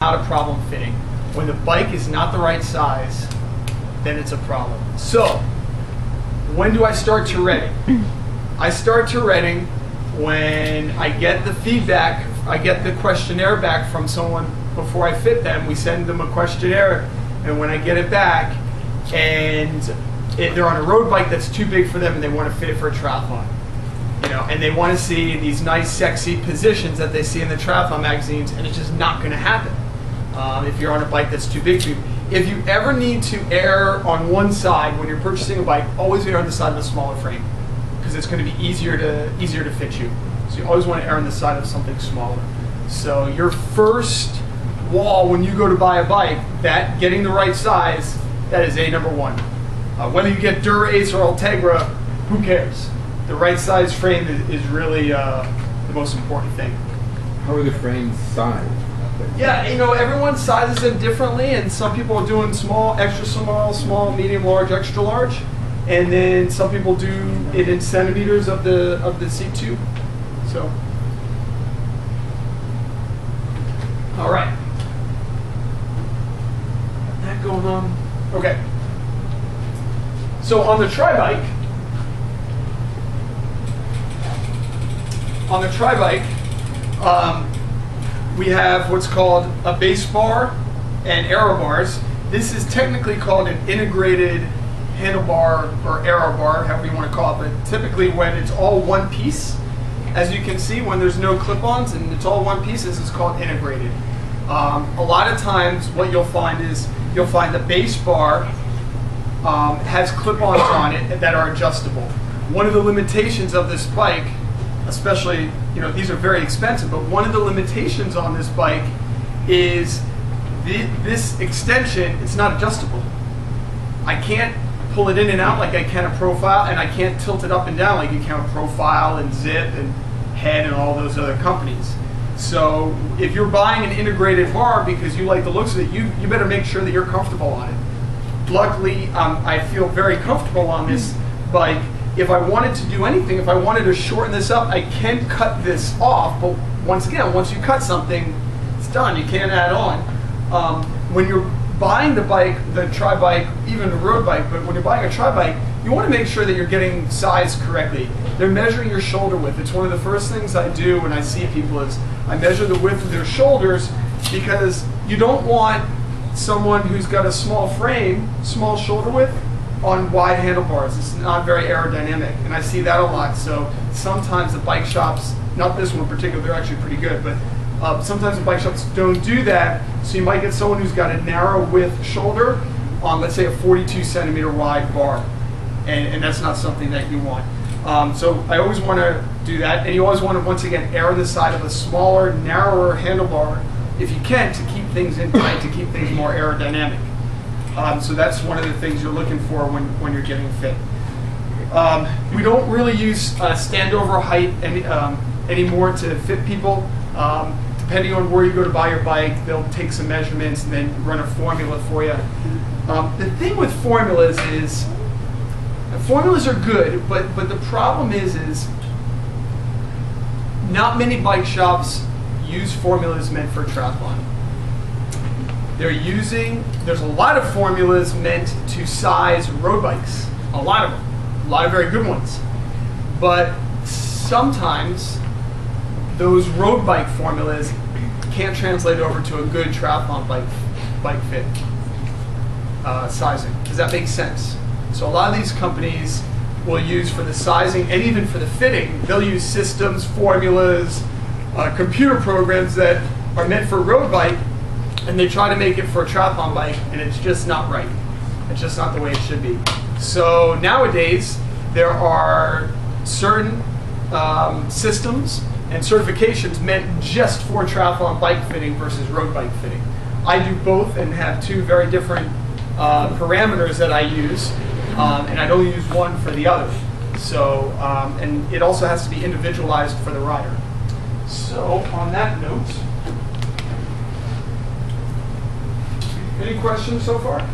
not a problem fitting. When the bike is not the right size, then it's a problem. So, when do I start to reading? I start to reading when I get the feedback, I get the questionnaire back from someone before I fit them. We send them a questionnaire, and when I get it back, and they're on a road bike that's too big for them and they want to fit it for a triathlon. You know, and they want to see these nice, sexy positions that they see in the triathlon magazines, and it's just not going to happen if you're on a bike that's too big for you. If you ever need to err on one side when you're purchasing a bike, always err on the side of a smaller frame, because it's going to be easier to fit you. So you always want to err on the side of something smaller. So your first wall when you go to buy a bike, that getting the right size, that is number one. Whether you get Dura-Ace or Ultegra, who cares? The right size frame is really the most important thing. How are the frames sized? Yeah, you know, everyone sizes them differently, and some people are doing small, extra small, small, medium, large, extra large, and then some people do it in centimeters of the seat tube. So, all right, got that going on. Okay. So on the tri-bike, we have what's called a base bar and aero bars. This is technically called an integrated handlebar or aero bar, however you want to call it, but typically when it's all one piece, as you can see, when there's no clip-ons and it's all one piece, this is called integrated. A lot of times what you'll find is you'll find the base bar has clip-ons on it that are adjustable. One of the limitations of this bike, especially, you know, these are very expensive, but one of the limitations on this bike is this extension, it's not adjustable. I can't pull it in and out like I can a profile, and I can't tilt it up and down like you can a profile and Zip and Head and all those other companies. So if you're buying an integrated bar because you like the looks of it, you better make sure that you're comfortable on it. Luckily, I feel very comfortable on this bike. If I wanted to do anything, if I wanted to shorten this up, I can cut this off, but once again, once you cut something, it's done, you can't add on. When you're buying the bike, the tri-bike, even the road bike, but when you're buying a tri-bike, you want to make sure that you're getting sized correctly. They're measuring your shoulder width. It's one of the first things I do when I see people is I measure the width of their shoulders, because you don't want someone who's got a small frame, small shoulder width, on wide handlebars. It's not very aerodynamic, and I see that a lot. So sometimes the bike shops, not this one in particular, they're actually pretty good, but sometimes the bike shops don't do that, so you might get someone who's got a narrow width shoulder on, let's say, a 42 centimeter wide bar, and that's not something that you want. So I always want to do that, and you always want to, once again, err the side of a smaller, narrower handlebar, if you can, to keep things in tight, to keep things more aerodynamic. So that's one of the things you're looking for when you're getting fit. We don't really use standover height anymore to fit people. Depending on where you go to buy your bike, they'll take some measurements and then run a formula for you. The thing with formulas is, formulas are good, but the problem is not many bike shops use formulas meant for triathlon. There's a lot of formulas meant to size road bikes, a lot of them, a lot of very good ones. But sometimes those road bike formulas can't translate over to a good triathlon bike fit sizing. Does that make sense? So a lot of these companies will use, for the sizing and even for the fitting, they'll use systems, formulas, computer programs that are meant for a road bike, and they try to make it for a triathlon bike, and it's just not right. It's just not the way it should be. So nowadays, there are certain systems and certifications meant just for triathlon bike fitting versus road bike fitting. I do both and have two very different parameters that I use, and I don't use one for the other. So, and it also has to be individualized for the rider. So, on that note, any questions so far?